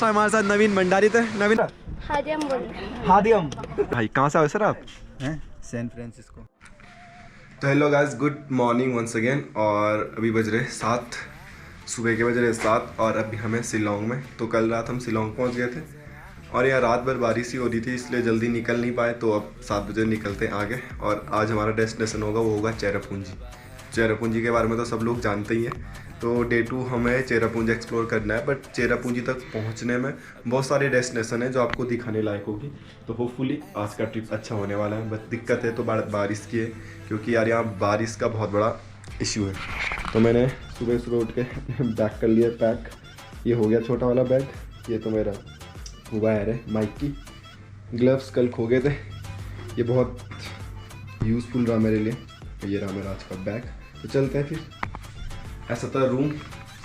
तो हमारे साथ नवीन भंडारी थे। नवीन हादियम भाई कहाँ से आए सर आप? हैं सैन फ्रांसिस्को। तो hello guys, good morning once again. और अभी बज रहे 7, सुबह के बज रहे 7 और अभी हमें शिलोंग में। तो कल रात हम शिलोंग पहुंच गए थे और यहाँ रात भर बारिश ही हो रही थी, इसलिए जल्दी निकल नहीं पाए। तो अब 7 बजे निकलते हैं आगे और आज हमारा डेस्टिनेशन होगा, वो होगा चेरापूंजी। चेरापूंजी के बारे में तो सब लोग जानते ही हैं। तो डे 2 हमें चेरापूंजी एक्सप्लोर करना है, बट चेरापूंजी तक पहुंचने में बहुत सारे डेस्टिनेशन है जो आपको दिखाने लायक होगी। तो होपफुली आज का ट्रिप अच्छा होने वाला है। बस दिक्कत है तो बारिश की है, क्योंकि यार यहाँ बारिश का बहुत बड़ा इशू है। तो मैंने सुबह सुबह उठ के बैग कर लिया पैक। ये हो गया छोटा वाला बैग। ये तो मेरा वायर है माइक की। ग्लव्स कल खो गए थे, ये बहुत यूज़फुल रहा मेरे लिए। ये रहा मेरा आज का बैग। तो चलते हैं फिर। ऐसा था रूम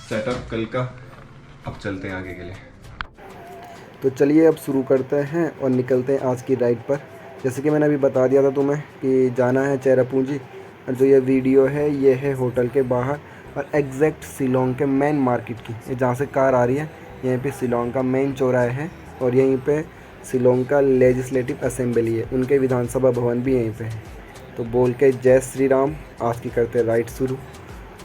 सेटअप कल का। अब चलते हैं आगे के लिए। तो चलिए अब शुरू करते हैं और निकलते हैं आज की राइड पर। जैसे कि मैंने अभी बता दिया था तुम्हें कि जाना है चेरापूंजी। और जो ये वीडियो है ये है होटल के बाहर और एग्जैक्ट शिलोंग के मेन मार्केट की। ये जहाँ से कार आ रही है यहीं पे शिलोंग का मेन चौराहा है और यहीं पे शिलोंग का लेजिस्लेटिव असेंबली है, उनके विधानसभा भवन भी यहीं पे है। तो बोल के जय श्री राम, आज की करते राइड शुरू।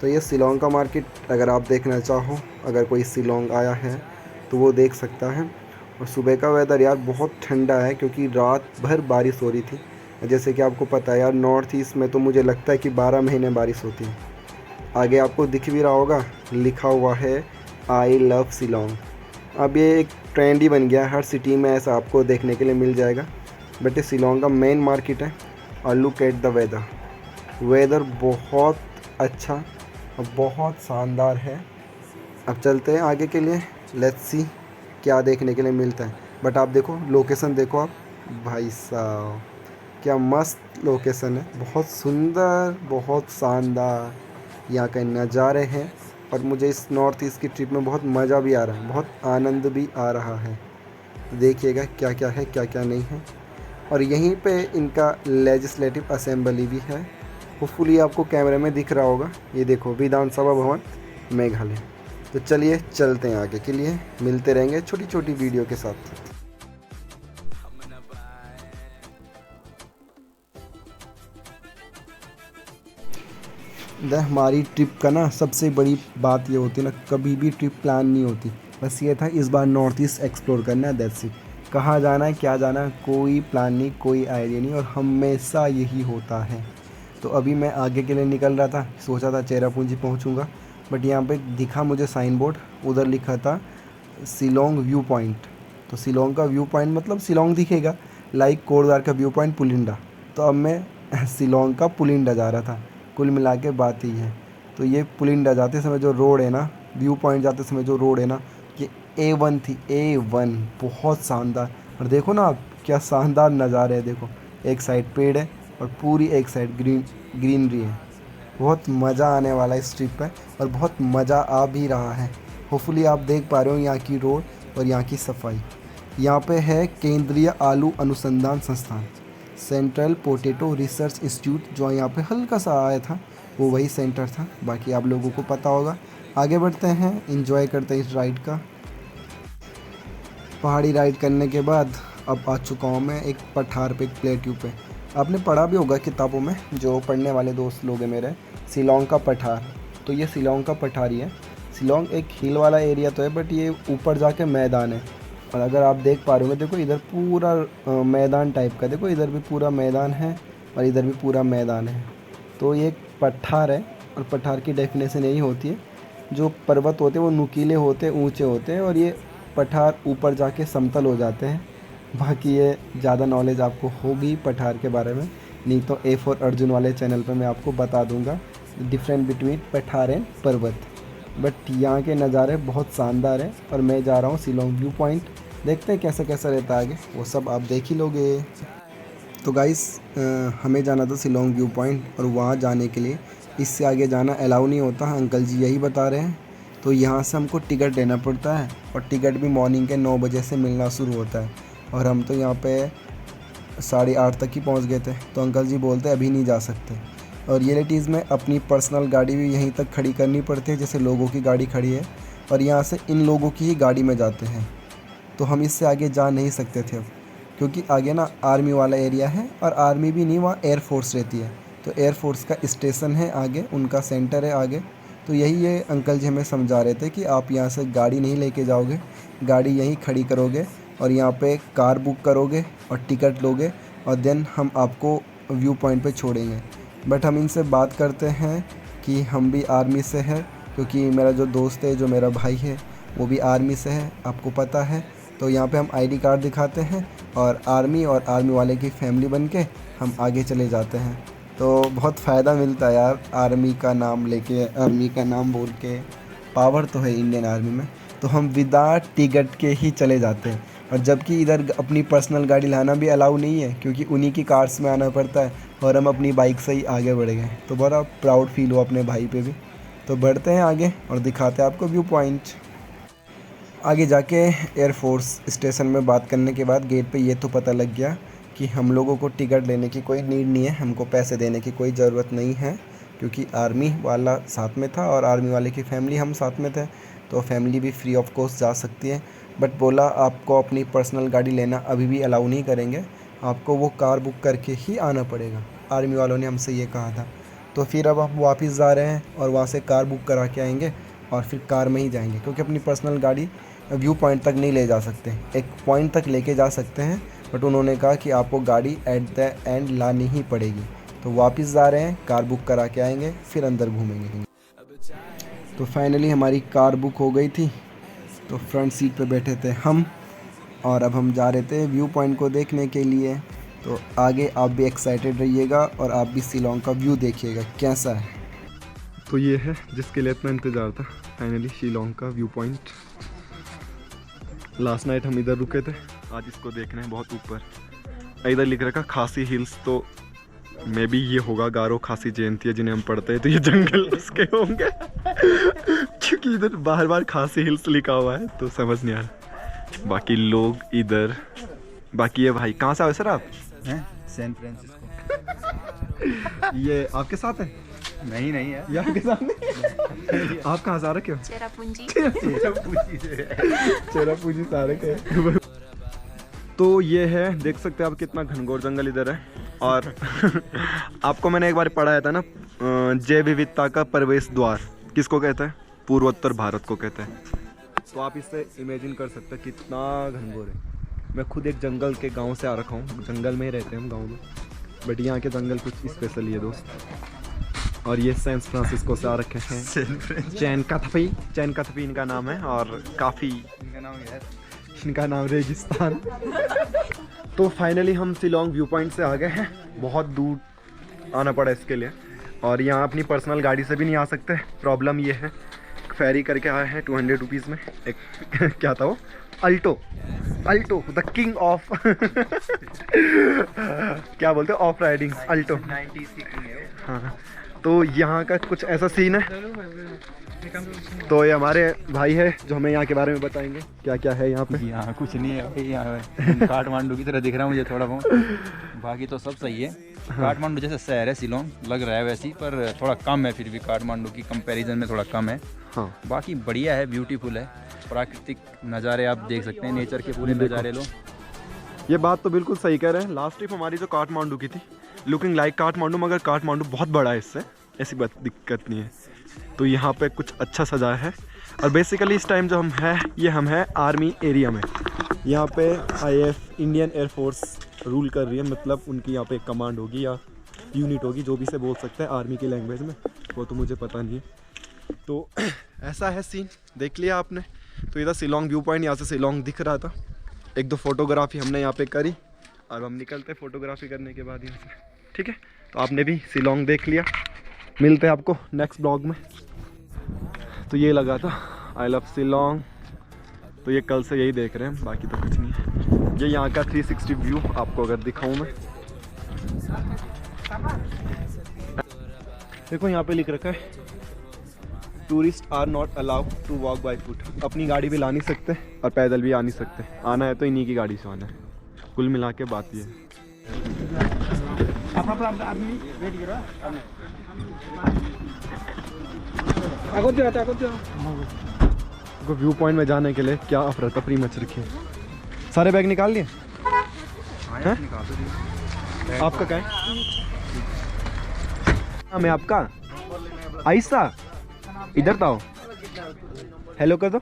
तो ये शिलोंग का मार्केट अगर आप देखना चाहो, अगर कोई शिलोंग आया है तो वो देख सकता है। और सुबह का वेदर यार बहुत ठंडा है, क्योंकि रात भर बारिश हो रही थी। जैसे कि आपको पता है यार, नॉर्थ ईस्ट में तो मुझे लगता है कि 12 महीने बारिश होती है। आगे आपको दिख भी रहा होगा, लिखा हुआ है आई लव शिलोंग। अब ये एक ट्रेंड ही बन गया है, हर सिटी में ऐसा आपको देखने के लिए मिल जाएगा। बट ये शिलोंग का मेन मार्केट है। और लुक एट द वेदर बहुत अच्छा और बहुत शानदार है। अब चलते हैं आगे के लिए, लेट्स सी क्या देखने के लिए मिलता है। बट आप देखो लोकेशन, देखो आप भाई साहब, क्या मस्त लोकेशन है, बहुत सुंदर, बहुत शानदार यहाँ के नज़ारे हैं। और मुझे इस नॉर्थ ईस्ट की ट्रिप में बहुत मज़ा भी आ रहा है, बहुत आनंद भी आ रहा है। देखिएगा क्या क्या है, क्या क्या नहीं है। और यहीं पे इनका लेजिस्लेटिव असेंबली भी है। होपफुली आपको कैमरे में दिख रहा होगा। ये देखो, विधानसभा भवन मेघालय। तो चलिए चलते हैं आगे के लिए, मिलते रहेंगे छोटी छोटी वीडियो के साथ। हमारी ट्रिप का ना सबसे बड़ी बात ये होती है ना, कभी भी ट्रिप प्लान नहीं होती। बस ये था इस बार नॉर्थ ईस्ट एक्सप्लोर करना है, दैट्स इट। कहाँ जाना है, क्या जाना है, कोई प्लान नहीं, कोई आइडिया नहीं, और हमेशा यही होता है। तो अभी मैं आगे के लिए निकल रहा था, सोचा था चेरापूंजी पहुंचूंगा। बट यहाँ पे दिखा मुझे साइन बोर्ड, उधर लिखा था शिलोंग व्यू पॉइंट। तो शिलोंग का व्यू पॉइंट मतलब शिलोंग दिखेगा, लाइक कोटद्वार का व्यू पॉइंट पुलिंडा। तो अब मैं शिलोंग का पुलिंडा जा रहा था। कुल मिला के बात ही है। तो ये पुलिंडा जाते समय जो रोड है ना, व्यू पॉइंट जाते समय जो रोड है ना, ये A1 थी, A1, बहुत शानदार। और देखो ना आप, क्या शानदार नज़ारे है। देखो, एक साइड पेड़ है और पूरी एक साइड ग्रीनरी है। बहुत मज़ा आने वाला है इस ट्रिप पे, और बहुत मज़ा आ भी रहा है। होपफुली आप देख पा रहे हो यहाँ की रोड और यहाँ की सफाई। यहाँ पे है केंद्रीय आलू अनुसंधान संस्थान, सेंट्रल पोटैटो रिसर्च इंस्टीट्यूट। जो यहाँ पे हल्का सा आया था वो वही सेंटर था, बाकी आप लोगों को पता होगा। आगे बढ़ते हैं, एंजॉय करते हैं इस राइड का। पहाड़ी राइड करने के बाद अब आ चुका हूँ मैं एक पठार पे, एक प्लेट्यू पे। आपने पढ़ा भी होगा किताबों में, जो पढ़ने वाले दोस्त लोग हैं मेरे, शिलोंग का पठार। तो ये शिलोंग का पठार ही है। शिलोंग एक हिल वाला एरिया तो है, बट ये ऊपर जाके मैदान है। और अगर आप देख पा रहे होंगे, देखो इधर पूरा मैदान टाइप का, देखो इधर भी पूरा मैदान है और इधर भी पूरा मैदान है। तो ये एक पठार है, और पठार की डेफिनेशन यही होती है, जो पर्वत होते हैं वो नुकीले होते हैं, ऊंचे होते हैं, और ये पठार ऊपर जाके समतल हो जाते हैं। बाकी ये ज़्यादा नॉलेज आपको होगी पठार के बारे में, नहीं तो A फॉर अर्जुन वाले चैनल पर मैं आपको बता दूंगा डिफरेंट बिटवीन पठार एंड पर्वत। बट यहाँ के नज़ारे बहुत शानदार है। और मैं जा रहा हूँ शिलोंग व्यू पॉइंट, देखते हैं कैसा कैसा रहता है आगे, वो सब आप देख ही लोगे। तो गाइस, हमें जाना था शिलोंग व्यू पॉइंट, और वहाँ जाने के लिए इससे आगे जाना अलाउ नहीं होता, अंकल जी यही बता रहे हैं। तो यहाँ से हमको टिकट लेना पड़ता है, और टिकट भी मॉर्निंग के 9 बजे से मिलना शुरू होता है। और हम तो यहाँ पे 8:30 तक ही पहुँच गए थे। तो अंकल जी बोलते अभी नहीं जा सकते। और रियलिटीज़ में अपनी पर्सनल गाड़ी भी यहीं तक खड़ी करनी पड़ती है, जैसे लोगों की गाड़ी खड़ी है, और यहाँ से इन लोगों की ही गाड़ी में जाते हैं। तो हम इससे आगे जा नहीं सकते थे अब, क्योंकि आगे ना आर्मी वाला एरिया है, और आर्मी भी नहीं, वहाँ एयरफोर्स रहती है। तो एयरफोर्स का स्टेशन है आगे, उनका सेंटर है आगे। तो यही ये अंकल जी हमें समझा रहे थे कि आप यहाँ से गाड़ी नहीं लेके जाओगे, गाड़ी यहीं खड़ी करोगे और यहाँ पे कार बुक करोगे और टिकट लोगे, और देन हम आपको व्यू पॉइंट पे छोड़ेंगे। बट हम इनसे बात करते हैं कि हम भी आर्मी से है, क्योंकि मेरा जो दोस्त है, जो मेरा भाई है, वो भी आर्मी से है, आपको पता है। तो यहाँ पे हम आईडी कार्ड दिखाते हैं और आर्मी वाले की फैमिली बन के हम आगे चले जाते हैं। तो बहुत फ़ायदा मिलता है यार, आर्मी का नाम लेके, आर्मी का नाम बोल के। पावर तो है इंडियन आर्मी में। तो हम विदाउट टिकट के ही चले जाते हैं, और जबकि इधर अपनी पर्सनल गाड़ी लाना भी अलाउ नहीं है, क्योंकि उन्हीं की कार्स में आना पड़ता है, और हम अपनी बाइक से ही आगे बढ़ गए। तो बड़ा प्राउड फील हुआ अपने भाई पे भी। तो बढ़ते हैं आगे और दिखाते हैं आपको व्यू पॉइंट। आगे जाके एयरफोर्स स्टेशन में बात करने के बाद गेट पे ये तो पता लग गया कि हम लोगों को टिकट लेने की कोई नीड नहीं है, हमको पैसे देने की कोई ज़रूरत नहीं है, क्योंकि आर्मी वाला साथ में था और आर्मी वाले की फैमिली हम साथ में थे। तो फैमिली भी फ्री ऑफ कॉस्ट जा सकती है। बट बोला आपको अपनी पर्सनल गाड़ी लेना अभी भी अलाउ नहीं करेंगे, आपको वो कार बुक करके ही आना पड़ेगा। आर्मी वालों ने हमसे ये कहा था। तो फिर अब हम वापस जा रहे हैं और वहाँ से कार बुक करा के आएंगे और फिर कार में ही जाएंगे, क्योंकि अपनी पर्सनल गाड़ी व्यू पॉइंट तक नहीं ले जा सकते। एक पॉइंट तक लेके जा सकते हैं, बट उन्होंने कहा कि आपको गाड़ी एट द एंड लानी ही पड़ेगी। तो वापस जा रहे हैं, कार बुक करा के आएंगे, फिर अंदर घूमेंगे। तो फाइनली हमारी कार बुक हो गई थी। तो फ्रंट सीट पे बैठे थे हम, और अब हम जा रहे थे व्यू पॉइंट को देखने के लिए। तो आगे आप भी एक्साइटेड रहिएगा और आप भी शिलोंग का व्यू देखिएगा कैसा है। तो ये है जिसके लिए इतना इंतज़ार था, फाइनली शिलोंग का व्यू पॉइंट। लास्ट नाइट हम इधर रुके थे, आज इसको देखने हैं बहुत ऊपर। इधर लिख रखा खासी हिल्स, तो मे बी ये होगा गारो खासी जयंती है जिन्हें हम पढ़ते हैं, तो ये जंगल उसके होंगे क्योंकि इधर बार बार खासी हिल्स लिखा हुआ है, तो समझ नहीं आ रहा। बाकी लोग इधर, बाकी ये भाई कहाँ से आए सर आप? हैं सैन फ्रांसिस्को। ये आपके साथ है? नहीं है ये आपके साथ नहीं? आप कहाँ से आ रखे हो? चेरापूंजी। चेरापूंजी से आ रखे हैं। तो ये है, देख सकते हैं आप कितना घनघोर जंगल इधर है। और आपको मैंने एक बार पढ़ाया था ना, जैव विविधता का प्रवेश द्वार किसको कहते हैं? पूर्वोत्तर भारत को कहते हैं। तो आप इससे इमेजिन कर सकते हैं कितना घनघोर है। मैं खुद एक जंगल के गांव से आ रखा हूँ, जंगल में ही रहते हैं हम गांव में, बट यहाँ के जंगल कुछ स्पेशल ही है दोस्त। और ये सैन फ्रांसिस्को से आ रखे हैं। चैन कथपी इनका नाम है, और काफ़ी इनका नाम रेगिस्तान। तो फाइनली हम शिलोंग व्यू पॉइंट से आ गए हैं। बहुत दूर आना पड़ा इसके लिए, और यहाँ अपनी पर्सनल गाड़ी से भी नहीं आ सकते। प्रॉब्लम ये है, फेरी करके आए हैं 200 रुपीज़ में। एक क्या था वो, अल्टो द किंग ऑफ क्या बोलते हैं, ऑफ राइडिंग अल्टो। हाँ, तो यहाँ का कुछ ऐसा सीन है। तो ये हमारे भाई है जो हमें यहाँ के बारे में बताएंगे क्या क्या है यहाँ पे। यहाँ कुछ नहीं है भाई, यहाँ काठमांडू की तरह दिख रहा है मुझे थोड़ा बहुत, बाकी तो सब सही है। काठमांडू जैसे शहर है शिलोंग, लग रहा है वैसे ही, पर थोड़ा कम है, फिर भी काठमांडू की कंपैरिजन में थोड़ा कम है। हाँ, बाकी बढ़िया है, ब्यूटीफुल है, प्राकृतिक नज़ारे आप देख सकते हैं, नेचर के पूरे नज़ारे लो। ये बात तो बिल्कुल सही कह रहे हैं। लास्ट ट्रिप हमारी जो काठमांडू की थी, लुकिंग लाइक काठमांडू, मगर काठमांडू बहुत बड़ा है, इससे ऐसी बात दिक्कत नहीं है। तो यहाँ पे कुछ अच्छा सजाया है, और बेसिकली इस टाइम जो हम हैं आर्मी एरिया में। यहाँ पे IAF इंडियन एयरफोर्स रूल कर रही है, मतलब उनकी यहाँ पे एक कमांड होगी या यूनिट होगी, जो भी से बोल सकते हैं आर्मी की लैंग्वेज में, वो तो मुझे पता नहीं है। तो ऐसा है सीन, देख लिया आपने। तो इधर शिलोंग व्यू पॉइंट, यहाँ से शिलोंग दिख रहा था। एक दो फोटोग्राफी हमने यहाँ पे करी, और हम निकलते फोटोग्राफी करने के बाद यहाँ से, ठीक है। तो आपने भी शिलोंग देख लिया, मिलते हैं आपको नेक्स्ट ब्लॉग में। तो ये लगा था आई लव शिलोंग, तो ये कल से यही देख रहे हैं, बाकी तो कुछ नहीं है। ये यहाँ का 360 व्यू आपको अगर दिखाऊं मैं, देखो यहाँ पे लिख रखा है tourist are not allowed to walk by foot. अपनी गाड़ी भी ला नहीं सकते और पैदल भी आ नहीं सकते, आना है तो इन्हीं की गाड़ी से आना है। कुल मिला के बात ये है। व्यू पॉइंट में जाने के लिए क्या अफरा तफरी मच रखी है। सारे बैग निकाल लिए? हाँ यार, निकाल दो जी। आपका क्या है? नाम है आपका? आयशा, इधर तो आओ, हेलो कर दो।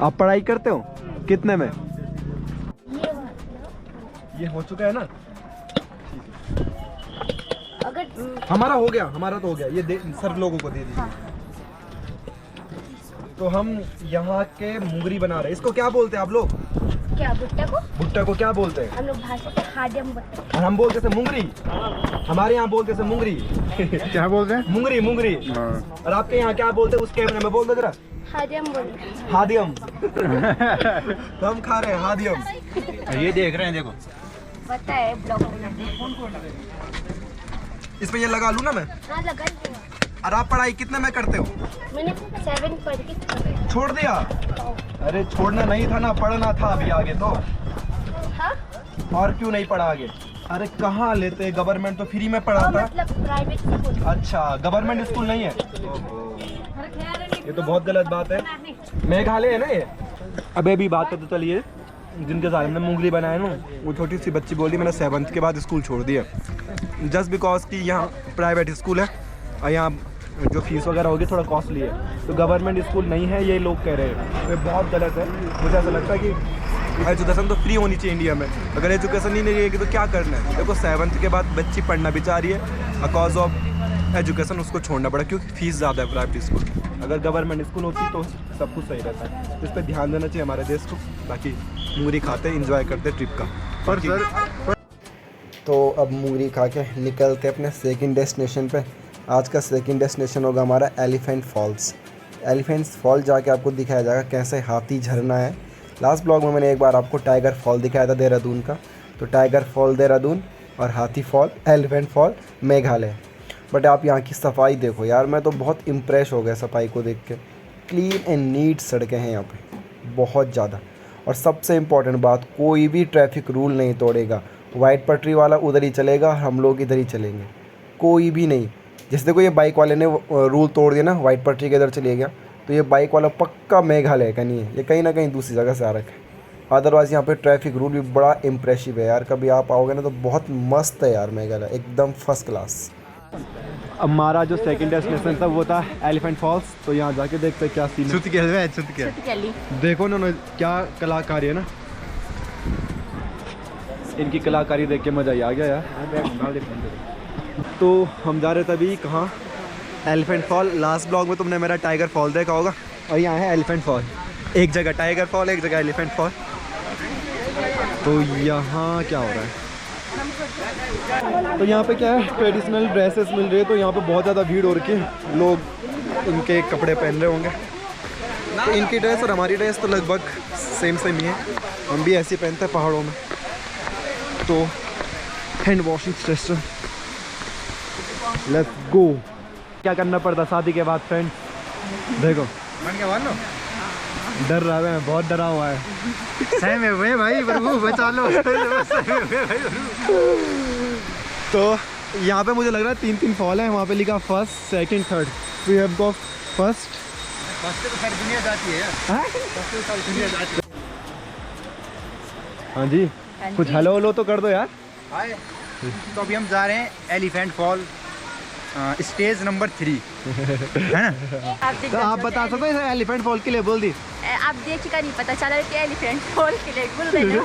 आप पढ़ाई करते हो? कितने में? ये हो चुका है ना? हमारा हो गया, हमारा तो हो गया। ये सर लोगों को दे दीजिए। तो हम यहाँ के मुंगरी बना रहे हैं। इसको क्या बोलते हैं आप लोग? क्या भुट्टा को? भुट्टा को क्या बोलते हैं? हम लोग भाषा में हाडियम भुट्टा। और हम बोलते थे मुंगरी। हमारे यहाँ बोलते थे मुंगरी। क्या बोलते हैं? मुंगरी, मुंगरी। और आपके यहाँ क्या बोलते हैं? उस कैमरे में बोल दो जरा। हाडियम बोलते। हादियम। तो हम खा रहे हैं हादियम। ये देख रहे हैं, देखो। पता है ब्लॉग में। इस पे ये लगा लूँ ना मैं? हाँ लगा दिया। और आप पढ़ाई कितने में करते हो? मैंने 7 पढ़ के छोड़ दिया? अरे छोड़ना नहीं था ना, पढ़ना था अभी आगे तो। हाँ? और क्यों नहीं पढ़ा आगे? अरे कहाँ लेते, गवर्नमेंट तो फ्री में पढ़ाता है। मतलब प्राइवेट स्कूल। अच्छा, गवर्नमेंट स्कूल नहीं है? ये तो बहुत गलत बात है। मेघालय है ना ये? अबे अभी बात करते चलिए, जिनके साथ हमने मुंगली बनाए ना, वो छोटी सी बच्ची बोली मैंने 7th के बाद स्कूल छोड़ दिया, जस्ट बिकॉज कि यहाँ प्राइवेट स्कूल है और यहाँ जो फीस वगैरह होगी थोड़ा कॉस्टली है, तो गवर्नमेंट स्कूल नहीं है ये लोग कह रहे हैं। ये बहुत गलत है। मुझे ऐसा लगता है कि एजुकेशन तो फ्री होनी चाहिए इंडिया में। अगर एजुकेशन ही नहीं रहेगी तो क्या करना है? देखो 7th के बाद बच्ची पढ़ना भी चाह रही है, बिकॉज ऑफ एजुकेशन उसको छोड़ना पड़ा क्योंकि फीस ज़्यादा है प्राइवेट स्कूल। अगर गवर्नमेंट स्कूल होती तो सब कुछ सही रहता है। इस पर ध्यान देना चाहिए हमारे देश को। बाकी मुंगरी खाते इंजॉय करते ट्रिप का। पर सर, तो अब मुंगरी खा के निकलते अपने सेकंड डेस्टिनेशन पे। आज का सेकंड डेस्टिनेशन होगा हमारा एलिफेंट फॉल्स। एलिफेंट फॉल जाके आपको दिखाया जाएगा कैसे हाथी झरना है। लास्ट ब्लॉग में मैंने एक बार आपको टाइगर फॉल दिखाया था देहरादून का, तो टाइगर फॉल देहरादून और हाथी fall elephant fall Meghalaya. But आप यहाँ की सफाई देखो यार, मैं तो बहुत इम्प्रेस हो गया सफाई को देख के। क्लीन एंड नीट सड़कें हैं यहाँ पे बहुत ज़्यादा। और सबसे इम्पॉर्टेंट बात, कोई भी ट्रैफिक रूल नहीं तोड़ेगा। वाइट पटरी वाला उधर ही चलेगा, हम लोग इधर ही चलेंगे, कोई भी नहीं। जैसे देखो ये बाइक वाले ने रूल तोड़ दिया ना, वाइट पटरी के इधर चले गया, तो ये बाइक वाला पक्का मेघालय का नहीं है, ये कहीं ना कहीं दूसरी जगह से आ रखा है। अदरवाइज़ यहाँ पे ट्रैफिक रूल भी बड़ा इम्प्रेसिव है यार। कभी आप आओगे ना तो बहुत मस्त है यार मेघालय, एकदम फर्स्ट क्लास। हमारा जो सेकंड डेस्टिनेशन था वो था एलिफेंट फॉल्स। तो यहाँ जाके देखते क्या सीन है। देखो ना क्या कलाकारी है ना, इनकी कलाकारी देख के मज़ा ही आ गया यार। तो हम जा रहे थे अभी कहाँ? Elephant fall. लास्ट ब्लॉग में तुमने मेरा टाइगर फॉल देखा होगा, और यहाँ है एलिफेंट फॉल। एक जगह टाइगर फॉल, एक जगह एलिफेंट फॉल। तो यहाँ क्या हो रहा है? तो यहाँ पे क्या है, ट्रेडिशनल ड्रेसेस मिल रही है, तो यहाँ पे बहुत ज़्यादा भीड़ हो रखी है, लोग इनके कपड़े पहन रहे होंगे। तो इनकी ड्रेस और हमारी ड्रेस तो लगभग सेम सेम ही है, हम भी ऐसे ही पहनते हैं पहाड़ों में। तो hand washing station, let's go. क्या करना पड़ता शादी के बाद फ्रेंड? देखो डर रहा है, बहुत डरा हुआ है। सही में हुए भाई, प्रभु बचा लो। तो यहाँ पे मुझे लग रहा है 3 फॉल है, वहाँ पे लिखा first, second, third. We have got first. First तो सारी दुनिया जाती है यार। फर्स्ट तो सारी दुनिया जाती है। हाँ जी, कुछ हेलो हेलो तो कर दो यार। हाय। तो अभी हम जा रहे हैं एलिफेंट फॉल, स्टेज नंबर 3 है ना। तो आप बता सकते हो एलिफेंट फॉल के लिए बोल दी? आप देख का नहीं पता चला कि एलिफेंट फॉल के लिए बोल देना।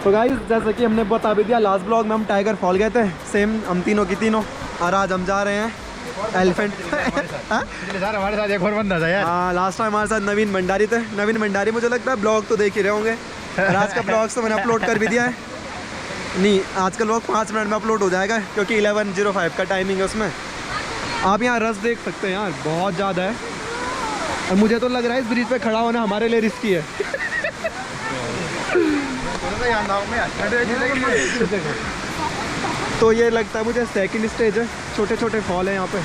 तो गाइस जैसे कि हमने बता भी दिया, लास्ट ब्लॉग में हम टाइगर फॉल गए थे, सेम हम तीनों की तीनों। और आज हम जा रहे हैं एलिफेंट। हमारे साथ एक और बंदा था यार। हाँ, लास्ट टाइम हमारे साथ नवीन भंडारी थे। नवीन भंडारी मुझे लगता है ब्लॉग तो देख ही रहे होंगे, और आज का ब्लॉग तो मैंने अपलोड कर भी दिया है। नहीं, आज का ब्लॉग 5 मिनट में अपलोड हो जाएगा क्योंकि 11:05 का टाइमिंग है उसमें। आप यहाँ रस देख सकते हैं यार, बहुत ज़्यादा है। और मुझे तो लग रहा है इस ब्रिज पे खड़ा होना हमारे लिए रिस्की है। तो ये लगता है मुझे सेकंड स्टेज है, छोटे छोटे फॉल है यहाँ पे।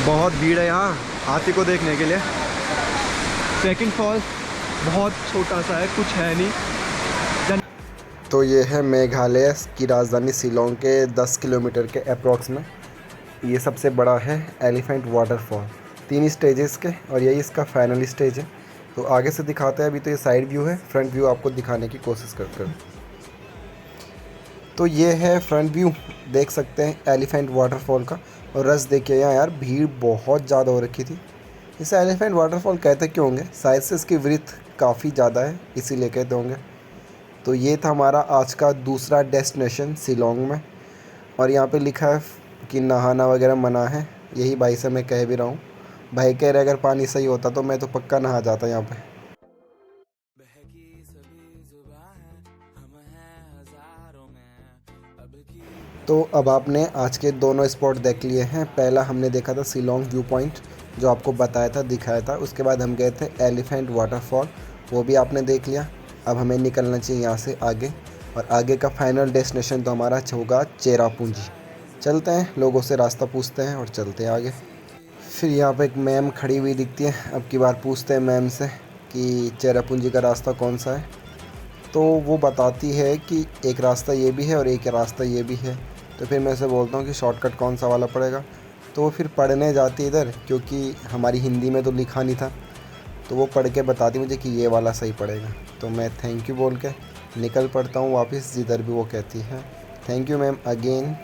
बहुत भीड़ है यहाँ हाथी को देखने के लिए। सेकंड फॉल बहुत छोटा सा है, कुछ है नहीं। तो ये है मेघालय की राजधानी शिलोंग के 10 किलोमीटर के अप्रॉक्स में। ये सबसे बड़ा है एलिफेंट वाटरफॉल। 3 स्टेजेस के, और यही इसका फाइनल स्टेज है। तो आगे से दिखाते हैं। अभी तो ये साइड व्यू है, फ्रंट व्यू आपको दिखाने की कोशिश करते हैं। तो ये है फ्रंट व्यू, देख सकते हैं एलिफेंट वाटरफॉल का। और रस देखिए यहाँ यार, भीड़ बहुत ज़्यादा हो रखी थी। इसे एलिफेंट वाटरफॉल कहते क्यों होंगे? शायद से इसकी विड्थ काफ़ी ज़्यादा है, इसीलिए कहते होंगे। तो ये था हमारा आज का दूसरा डेस्टिनेशन शिलोंग में। और यहाँ पे लिखा है कि नहाना वगैरह मना है, यही भाई से मैं कह भी रहा हूँ। भाई कह रहे अगर पानी सही होता तो मैं तो पक्का नहा जाता यहाँ पे। तो अब आपने आज के दोनों स्पॉट देख लिए हैं। पहला हमने देखा था शिलोंग व्यू पॉइंट, जो आपको बताया था, दिखाया था। उसके बाद हम गए थे एलिफेंट वाटरफॉल, वो भी आपने देख लिया। अब हमें निकलना चाहिए यहाँ से आगे, और आगे का फाइनल डेस्टिनेशन तो हमारा होगा चेरापूंजी। चलते हैं, लोगों से रास्ता पूछते हैं और चलते हैं आगे। फिर यहाँ पे एक मैम खड़ी हुई दिखती है। अब की बार पूछते हैं मैम से कि चेरापूंजी का रास्ता कौन सा है। तो वो बताती है कि एक रास्ता ये भी है और एक रास्ता ये भी है। तो फिर मैं उसे बोलता हूँ कि शॉर्टकट कौन सा वाला पड़ेगा। तो वो फिर पढ़ने जाती इधर, क्योंकि हमारी हिंदी में तो लिखा नहीं था। तो वो पढ़ के बताती मुझे कि ये वाला सही पड़ेगा। तो मैं थैंक यू बोल के निकल पड़ता हूँ वापस, जिधर भी वो कहती है। Thank you ma'am again.